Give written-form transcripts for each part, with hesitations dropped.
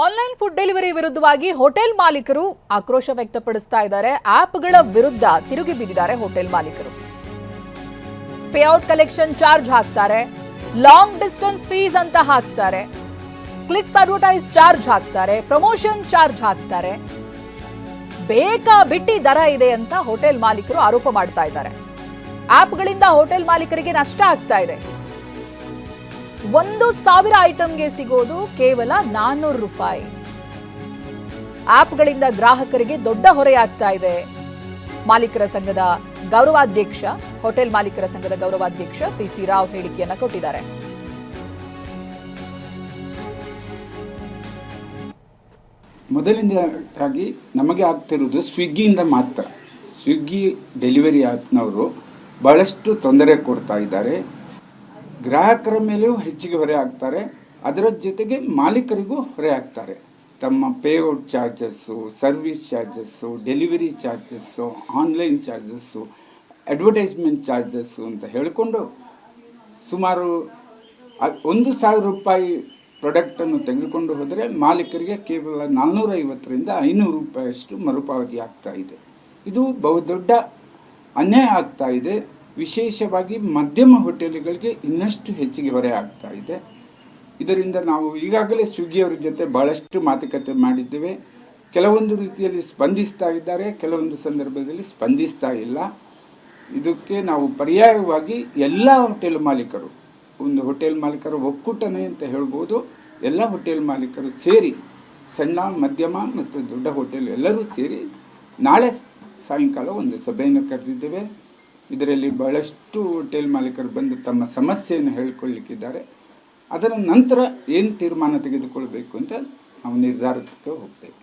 Online food delivery ವಿರುದ್ಧವಾಗಿ hotel ಮಾಲೀಕರು ಆಕ್ರೋಶ ವ್ಯಕ್ತಪಡಿಸ್ತಾ ಇದ್ದಾರೆ. ಆಪ್ಗಳ ವಿರುದ್ಧ ತಿರುಗಿ ಬಿದ್ದಿದ್ದಾರೆ ಹೋಟೆಲ್ ಮಾಲೀಕರು. ಪೇಔಟ್ ಕಲೆಕ್ಷನ್ ಚಾರ್ಜ್ ಹಾಕ್ತಾರೆ, ಲಾಂಗ್ ಡಿಸ್ಟೆನ್ಸ್ ಫೀಸ್ ಅಂತ ಹಾಕ್ತಾರೆ, ಕ್ಲಿಕ್ಸ್ ಅಡ್ವರ್ಟೈಸ್ ಚಾರ್ಜ್ ಹಾಕ್ತಾರೆ, ಪ್ರಮೋಷನ್ ಚಾರ್ಜ್ ಹಾಕ್ತಾರೆ. ಬೇಕಾ ಬಿಟ್ಟಿ ದರ ಇದೆ ಅಂತ ಹೋಟೆಲ್ ಮಾಲೀಕರು ಆರೋಪ ಮಾಡ್ತಾ ಇದ್ದಾರೆ. ಆಪ್ಗಳಿಂದ ಹೋಟೆಲ್ ಮಾಲೀಕರಿಗೆ ನಷ್ಟ ಆಗ್ತಾ ಇದೆ. 1,000 ಐಟಂಗೆ ಸಿಗೋದು ಕೇವಲ 400 ರೂಪಾಯಿ. ಆಪ್ಗಳಿಂದ ಗ್ರಾಹಕರಿಗೆ ದೊಡ್ಡ ಹೊರೆಯಾಗ್ತಾ ಇದೆ. ಮಾಲೀಕರ ಸಂಘದ ಗೌರವಾಧ್ಯಕ್ಷ, ಹೋಟೆಲ್ ಮಾಲೀಕರ ಸಂಘದ ಗೌರವಾಧ್ಯಕ್ಷ ಪಿಸಿ ರಾವ್ ಹೇಳಿಕೆಯನ್ನ ಕೊಟ್ಟಿದ್ದಾರೆ. ಮೊದಲಿಂದಾಗಿ ನಮಗೆ ಆಗ್ತಿರುವುದು ಸ್ವಿಗ್ಗಿಯಿಂದ ಮಾತ್ರ. ಸ್ವಿಗ್ಗಿ ಡೆಲಿವರಿ ಆ್ಯಪ್ನವರು ಬಹಳಷ್ಟು ತೊಂದರೆ ಕೊಡ್ತಾ ಇದ್ದಾರೆ. ಗ್ರಾಹಕರ ಮೇಲೆಯೂ ಹೆಚ್ಚಿಗೆ ಹೊರೆ ಆಗ್ತಾರೆ, ಅದರ ಜೊತೆಗೆ ಮಾಲೀಕರಿಗೂ ಹೊರೆ ಆಗ್ತಾರೆ. ತಮ್ಮ payout charges, service charges, delivery charges, online charges, advertisement charges ಅಂತ ಹೇಳಿಕೊಂಡು ಸುಮಾರು 1,000 ರೂಪಾಯಿ ಪ್ರಾಡಕ್ಟನ್ನು ತೆಗೆದುಕೊಂಡು ಹೋದರೆ ಮಾಲೀಕರಿಗೆ ಕೇವಲ 450ರಿಂದ 500 ರೂಪಾಯಿಯಷ್ಟು ಮರುಪಾವತಿ ಆಗ್ತಾ ಇದೆ. ಇದು ಬಹುದೊಡ್ಡ ಅನ್ಯಾಯ ಆಗ್ತಾ ಇದೆ. ವಿಶೇಷವಾಗಿ ಮಧ್ಯಮ ಹೋಟೆಲ್ಗಳಿಗೆ ಇನ್ನಷ್ಟು ಹೆಚ್ಚಿಗೆ ಹೊರೆ ಆಗ್ತಾ ಇದೆ. ಇದರಿಂದ ನಾವು ಈಗಾಗಲೇ ಸ್ವಿಗ್ಗಿಯವರ ಜೊತೆ ಬಹಳಷ್ಟು ಮಾತುಕತೆ ಮಾಡಿದ್ದೇವೆ. ಕೆಲವೊಂದು ರೀತಿಯಲ್ಲಿ ಸ್ಪಂದಿಸ್ತಾ ಇದ್ದಾರೆ, ಕೆಲವೊಂದು ಸಂದರ್ಭದಲ್ಲಿ ಸ್ಪಂದಿಸ್ತಾ ಇಲ್ಲ. ಇದಕ್ಕೆ ನಾವು ಪರ್ಯಾಯವಾಗಿ ಎಲ್ಲ ಹೋಟೆಲ್ ಮಾಲೀಕರು, ಒಂದು ಹೋಟೆಲ್ ಮಾಲೀಕರ ಒಕ್ಕೂಟನೆ ಅಂತ ಹೇಳ್ಬೋದು, ಎಲ್ಲ ಹೋಟೆಲ್ ಮಾಲೀಕರು ಸೇರಿ, ಸಣ್ಣ ಮಧ್ಯಮ ಮತ್ತು ದೊಡ್ಡ ಹೋಟೆಲ್ ಎಲ್ಲರೂ ಸೇರಿ ನಾಳೆ ಸಾಯಂಕಾಲ ಒಂದು ಸಭೆಯನ್ನು ಕರೆದಿದ್ದೇವೆ. ಇದರಲ್ಲಿ ಬಹಳಷ್ಟು ಹೋಟೆಲ್ ಮಾಲೀಕರು ಬಂದು ತಮ್ಮ ಸಮಸ್ಯೆಯನ್ನು ಹೇಳಿಕೊಳ್ಳಲಿಕ್ಕಿದ್ದಾರೆ. ಅದರ ನಂತರ ಏನು ತೀರ್ಮಾನ ತೆಗೆದುಕೊಳ್ಬೇಕು ಅಂತ ನಾವು ನಿರ್ಧಾರಕ್ಕೆ ಹೋಗ್ತೇವೆ.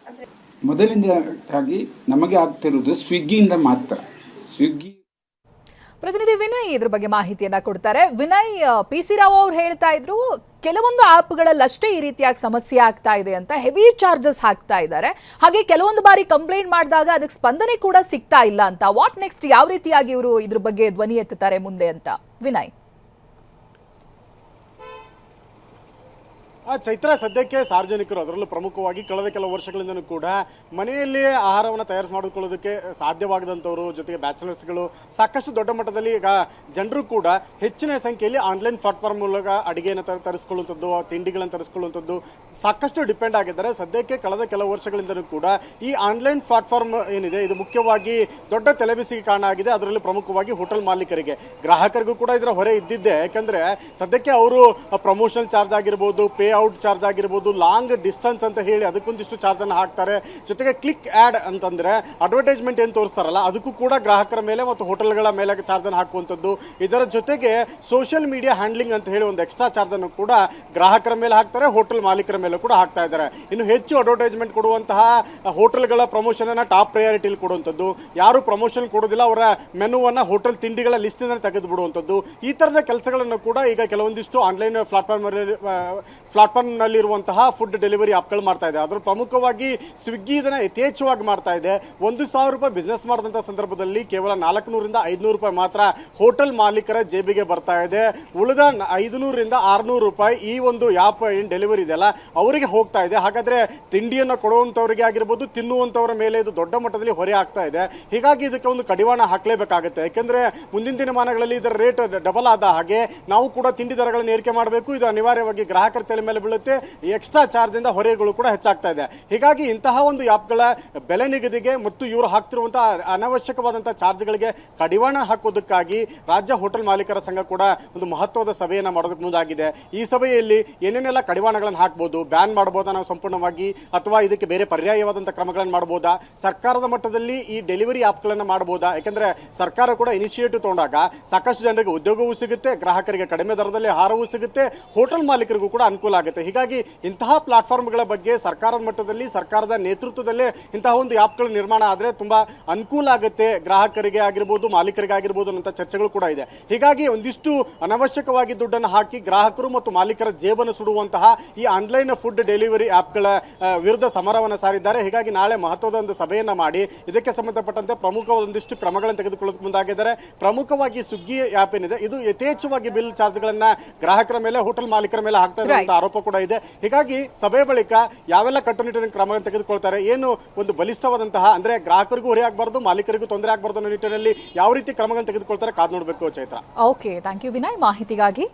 ಮೊದಲಿಂದಾಗಿ ನಮಗೆ ಆಗ್ತಿರುವುದು ಸ್ವಿಗ್ಗಿಯಿಂದ ಮಾತ್ರ. ಸ್ವಿಗ್ಗಿ ಪ್ರತಿನಿಧಿ ವಿನಯ್ ಇದ್ರ ಬಗ್ಗೆ ಮಾಹಿತಿಯನ್ನ ಕೊಡ್ತಾರೆ. ವಿನಯ್, ಪಿಸಿ ರಾವ್ ಅವ್ರು ಹೇಳ್ತಾ ಇದ್ರು ಕೆಲವೊಂದು ಆಪ್ಗಳಲ್ಲಷ್ಟೇ ಈ ರೀತಿಯಾಗಿ ಸಮಸ್ಯೆ ಆಗ್ತಾ ಇದೆ ಅಂತ, ಹೆವಿ ಚಾರ್ಜಸ್ ಹಾಕ್ತಾ ಇದ್ದಾರೆ. ಹಾಗೆ ಕೆಲವೊಂದು ಬಾರಿ ಕಂಪ್ಲೇಂಟ್ ಮಾಡಿದಾಗ ಅದಕ್ಕೆ ಸ್ಪಂದನೆ ಕೂಡ ಸಿಗ್ತಾ ಇಲ್ಲ ಅಂತ. ವಾಟ್ ನೆಕ್ಸ್ಟ್, ಯಾವ ರೀತಿಯಾಗಿ ಇವರು ಇದ್ರ ಬಗ್ಗೆ ಧ್ವನಿ ಎತ್ತುತ್ತಾರೆ ಮುಂದೆ ಅಂತ ವಿನಯ್? ಚೈತ್ರ, ಸದ್ಯಕ್ಕೆ ಸಾರ್ವಜನಿಕರು, ಅದರಲ್ಲೂ ಪ್ರಮುಖವಾಗಿ ಕಳೆದ ಕೆಲವು ವರ್ಷಗಳಿಂದಲೂ ಕೂಡ ಮನೆಯಲ್ಲಿ ಆಹಾರವನ್ನು ತಯಾರು ಮಾಡಿಕೊಳ್ಳೋದಕ್ಕೆ ಸಾಧ್ಯವಾಗದಂಥವರು, ಜೊತೆಗೆ ಬ್ಯಾಚಲರ್ಸ್ಗಳು, ಸಾಕಷ್ಟು ದೊಡ್ಡ ಮಟ್ಟದಲ್ಲಿ ಈಗ ಜನರು ಕೂಡ ಹೆಚ್ಚಿನ ಸಂಖ್ಯೆಯಲ್ಲಿ ಆನ್ಲೈನ್ ಪ್ಲಾಟ್ಫಾರ್ಮ್ ಮೂಲಕ ಅಡುಗೆಯನ್ನು ತರಿಸ್ಕೊಳ್ಳುವಂಥದ್ದು, ತಿಂಡಿಗಳನ್ನು ತರಿಸ್ಕೊಳ್ಳುವಂಥದ್ದು ಸಾಕಷ್ಟು ಡಿಪೆಂಡ್ ಆಗಿದ್ದಾರೆ. ಸದ್ಯಕ್ಕೆ ಕಳೆದ ಕೆಲವು ವರ್ಷಗಳಿಂದಲೂ ಕೂಡ ಈ ಆನ್ಲೈನ್ ಪ್ಲಾಟ್ಫಾರ್ಮ್ ಏನಿದೆ ಇದು ಮುಖ್ಯವಾಗಿ ದೊಡ್ಡ ತಲೆಬಿಸಿಗೆ ಕಾರಣ ಆಗಿದೆ. ಅದರಲ್ಲಿ ಪ್ರಮುಖವಾಗಿ ಹೋಟೆಲ್ ಮಾಲೀಕರಿಗೆ, ಗ್ರಾಹಕರಿಗೂ ಕೂಡ ಇದರ ಹೊರೆ ಇದ್ದಿದ್ದೆ. ಯಾಕಂದರೆ ಸದ್ಯಕ್ಕೆ ಅವರು ಪ್ರಮೋಷನಲ್ ಚಾರ್ಜ್ ಆಗಿರ್ಬೋದು, ಪೇ ಔಟ್ ಚಾರ್ಜ್ ಆಗಿರ್ಬೋದು, ಲಾಂಗ್ ಡಿಸ್ಟೆನ್ಸ್ ಅಂತ ಹೇಳಿ ಅದಕ್ಕೊಂದಿಷ್ಟು ಚಾರ್ಜನ್ನು ಹಾಕ್ತಾರೆ. ಜೊತೆಗೆ ಕ್ಲಿಕ್ ಆ್ಯಡ್ ಅಂತಂದರೆ ಅಡ್ವರ್ಟೈಸ್ಮೆಂಟ್ ಏನು ತೋರಿಸ್ತಾರಲ್ಲ ಅದಕ್ಕೂ ಕೂಡ ಗ್ರಾಹಕರ ಮೇಲೆ ಮತ್ತು ಹೋಟೆಲ್ಗಳ ಮೇಲೆ ಚಾರ್ಜನ್ನು ಹಾಕುವಂಥದ್ದು. ಇದರ ಜೊತೆಗೆ ಸೋಷಿಯಲ್ ಮೀಡಿಯಾ ಹ್ಯಾಂಡ್ಲಿಂಗ್ ಅಂತ ಹೇಳಿ ಒಂದು ಎಕ್ಸ್ಟ್ರಾ ಚಾರ್ಜನ್ನು ಕೂಡ ಗ್ರಾಹಕರ ಮೇಲೆ ಹಾಕ್ತಾರೆ, ಹೋಟೆಲ್ ಮಾಲೀಕರ ಮೇಲೆ ಕೂಡ ಹಾಕ್ತಾ ಇದ್ದಾರೆ. ಇನ್ನು ಹೆಚ್ಚು ಅಡ್ವರ್ಟೈಸ್ಮೆಂಟ್ ಕೊಡುವಂತಹ ಹೋಟೆಲ್ಗಳ ಪ್ರಮೋಷನನ್ನು ಟಾಪ್ ಪ್ರಯಾರಿಟಿಲಿ ಕೊಡುವಂಥದ್ದು, ಯಾರು ಪ್ರಮೋಷನ್ ಕೊಡೋದಿಲ್ಲ ಅವರ ಮೆನುವನ್ನು ಹೋಟೆಲ್ ತಿಂಡಿಗಳ ಲಿಸ್ಟಿನಲ್ಲಿ ತೆಗೆದು ಬಿಡುವಂಥದ್ದು, ಈ ಥರದ ಕೆಲಸಗಳನ್ನು ಕೂಡ ಈಗ ಕೆಲವೊಂದಿಷ್ಟು ಆನ್ಲೈನ್ ಪ್ಲಾಟ್ಫಾರ್ಮ್ನಲ್ಲಿರುವಂತಹ ಫುಡ್ ಡೆಲಿವರಿ ಆಪ್ಗಳು ಮಾಡ್ತಾ ಇದೆ. ಅದರ ಪ್ರಮುಖವಾಗಿ ಸ್ವಿಗ್ಗಿ ಇದನ್ನು ಯಥೇಚ್ಛವಾಗಿ ಮಾಡ್ತಾ ಇದೆ. 1,000 ರೂಪಾಯಿ ಬಿಸ್ನೆಸ್ ಮಾಡಿದಂಥ ಸಂದರ್ಭದಲ್ಲಿ ಕೇವಲ 400ರಿಂದ 500 ರೂಪಾಯಿ ಮಾತ್ರ ಹೋಟೆಲ್ ಮಾಲೀಕರ ಜೇಬಿಗೆ ಬರ್ತಾ ಇದೆ. ಉಳಿದ 500ರಿಂದ 600 ರೂಪಾಯಿ ಈ ಒಂದು ಆ್ಯಪ್ ಏನು ಡೆಲಿವರಿ ಇದೆಯಲ್ಲ ಅವರಿಗೆ ಹೋಗ್ತಾ ಇದೆ. ಹಾಗಾದರೆ ತಿಂಡಿಯನ್ನು ಕೊಡುವಂಥವರಿಗೆ ಆಗಿರ್ಬೋದು, ತಿನ್ನುವಂಥವರ ಮೇಲೆ ಇದು ದೊಡ್ಡ ಮಟ್ಟದಲ್ಲಿ ಹೊರೆ ಆಗ್ತಾ ಇದೆ. ಹೀಗಾಗಿ ಇದಕ್ಕೆ ಒಂದು ಕಡಿವಾಣ ಹಾಕಲೇಬೇಕಾಗುತ್ತೆ. ಯಾಕೆಂದರೆ ಮುಂದಿನ ದಿನಮಾನಗಳಲ್ಲಿ ಇದರ ರೇಟ್ ಡಬಲ್ ಆದ ಹಾಗೆ ನಾವು ಕೂಡ ತಿಂಡಿ ದರಗಳನ್ನು ಏರಿಕೆ ಮಾಡಬೇಕು. ಇದು ಅನಿವಾರ್ಯವಾಗಿ ಗ್ರಾಹಕರ ತಲೆ ಮೇಲೆ ಬೀಳುತ್ತೆ. ಎಕ್ಸ್ಟ್ರಾ ಚಾರ್ಜ್ ಇಂದ ಹೊರೆಗಳು ಕೂಡ ಹೆಚ್ಚಾಗ್ತಾ ಇದೆ. ಹೀಗಾಗಿ ಇಂತಹ ಒಂದು ಆಪ್ಗಳ ಬೆಲೆ ನಿಗದಿಗೆ ಮತ್ತು ಇವರು ಹಾಕ್ತಿರುವಂತಹ ಅನಾವಶ್ಯಕವಾದಂತಹ ಚಾರ್ಜ್ಗಳಿಗೆ ಕಡಿವಾಣ ಹಾಕೋದಕ್ಕಾಗಿ ರಾಜ್ಯ ಹೋಟೆಲ್ ಮಾಲೀಕರ ಸಂಘ ಕೂಡ ಒಂದು ಮಹತ್ವದ ಸಭೆಯನ್ನು ಮಾಡೋದಕ್ಕೆ ಮುಂದಾಗಿದೆ. ಈ ಸಭೆಯಲ್ಲಿ ಏನೇನೆಲ್ಲ ಕಡಿವಾಣಗಳನ್ನು ಹಾಕ್ಬೋದು, ಬ್ಯಾನ್ ಮಾಡಬಹುದಾ ನಾವು ಸಂಪೂರ್ಣವಾಗಿ, ಅಥವಾ ಇದಕ್ಕೆ ಬೇರೆ ಪರ್ಯಾಯವಾದಂತಹ ಕ್ರಮಗಳನ್ನು ಮಾಡಬಹುದಾ, ಸರ್ಕಾರದ ಮಟ್ಟದಲ್ಲಿ ಈ ಡೆಲಿವರಿ ಆಪ್ಗಳನ್ನು ಮಾಡಬಹುದಾ? ಯಾಕಂದ್ರೆ ಸರ್ಕಾರ ಕೂಡ ಇನಿಷಿಯೇಟಿವ್ ತಗೊಂಡಾಗ ಸಾಕಷ್ಟು ಜನರಿಗೆ ಉದ್ಯೋಗವೂ ಸಿಗುತ್ತೆ, ಗ್ರಾಹಕರಿಗೆ ಕಡಿಮೆ ದರದಲ್ಲಿ ಆಹಾರವೂ ಸಿಗುತ್ತೆ, ಹೋಟೆಲ್ ಮಾಲೀಕರಿಗೂ ಕೂಡ ಅನುಕೂಲ ಆಗುತ್ತೆ. ಹೀಗಾಗಿ ಇಂತಹ ಪ್ಲಾಟ್ಫಾರ್ಮ್ಗಳ ಬಗ್ಗೆ ಸರ್ಕಾರದ ಮಟ್ಟದಲ್ಲಿ, ಸರ್ಕಾರದ ನೇತೃತ್ವದಲ್ಲೇ ಇಂತಹ ಒಂದು ಆಪ್ಗಳು ನಿರ್ಮಾಣ ಆದರೆ ತುಂಬಾ ಅನುಕೂಲ ಆಗುತ್ತೆ, ಗ್ರಾಹಕರಿಗೆ ಆಗಿರ್ಬೋದು, ಮಾಲೀಕರಿಗೆ ಆಗಿರ್ಬೋದು ಅನ್ನೋ ಚರ್ಚೆಗಳು ಕೂಡ ಇದೆ. ಹೀಗಾಗಿ ಒಂದಿಷ್ಟು ಅನವಶ್ಯಕವಾಗಿ ದುಡ್ಡನ್ನು ಹಾಕಿ ಗ್ರಾಹಕರು ಮತ್ತು ಮಾಲೀಕರ ಜೇಬನ್ನು ಸುಡುವಂತಹ ಈ ಆನ್ಲೈನ್ ಫುಡ್ ಡೆಲಿವರಿ ಆಪ್ಗಳ ವಿರುದ್ಧ ಸಮರವನ್ನು ಸಾರಿದ್ದಾರೆ. ಹೀಗಾಗಿ ನಾಳೆ ಮಹತ್ವದ ಒಂದು ಸಭೆಯನ್ನ ಮಾಡಿ ಇದಕ್ಕೆ ಸಂಬಂಧಪಟ್ಟಂತೆ ಪ್ರಮುಖವಾದ ಒಂದಿಷ್ಟು ಕ್ರಮಗಳನ್ನು ತೆಗೆದುಕೊಳ್ಳೋಕೆ ಮುಂದಾಗಿದ್ದಾರೆ. ಪ್ರಮುಖವಾಗಿ ಸ್ವಿಗ್ಗಿ ಆಪ್ ಏನಿದೆ ಇದು ಯಥೇಚ್ಛವಾಗಿ ಬಿಲ್ ಚಾರ್ಜ್ಗಳನ್ನ ಗ್ರಾಹಕರ ಮೇಲೆ, ಹೋಟೆಲ್ ಮಾಲೀಕರ ಮೇಲೆ ಹಾಕ್ತಾ ಇರುವಂತಹ ಆರೋಪ ಆರೋಪ ಕೂಡ ಇದೆ. ಹೀಗಾಗಿ ಸಭೆ ಬಳಿಕ ಯಾವೆಲ್ಲ ಕಟ್ಟುನಿಟ್ಟಿನ ಕ್ರಮಗಳನ್ನು ತೆಗೆದುಕೊಳ್ತಾರೆ, ಏನು ಒಂದು ಬಲಿಷ್ಠವಾದಂತಹ ಅಂದ್ರೆ ಗ್ರಾಹಕರಿಗೂ ಹೊರೆ ಆಗಬಾರ್ದು, ಮಾಲೀಕರಿಗೂ ತೊಂದರೆ ಆಗಬಾರ್ದು ಅನ್ನೋ ನಿಟ್ಟಿನಲ್ಲಿ ಯಾವ ರೀತಿ ಕ್ರಮಗಳನ್ನು ತೆಗೆದುಕೊಳ್ತಾರೆ ಕಾದು ನೋಡಬೇಕು Chaitra. Okay, thank you Vinay ಮಾಹಿತಿಗಾಗಿ.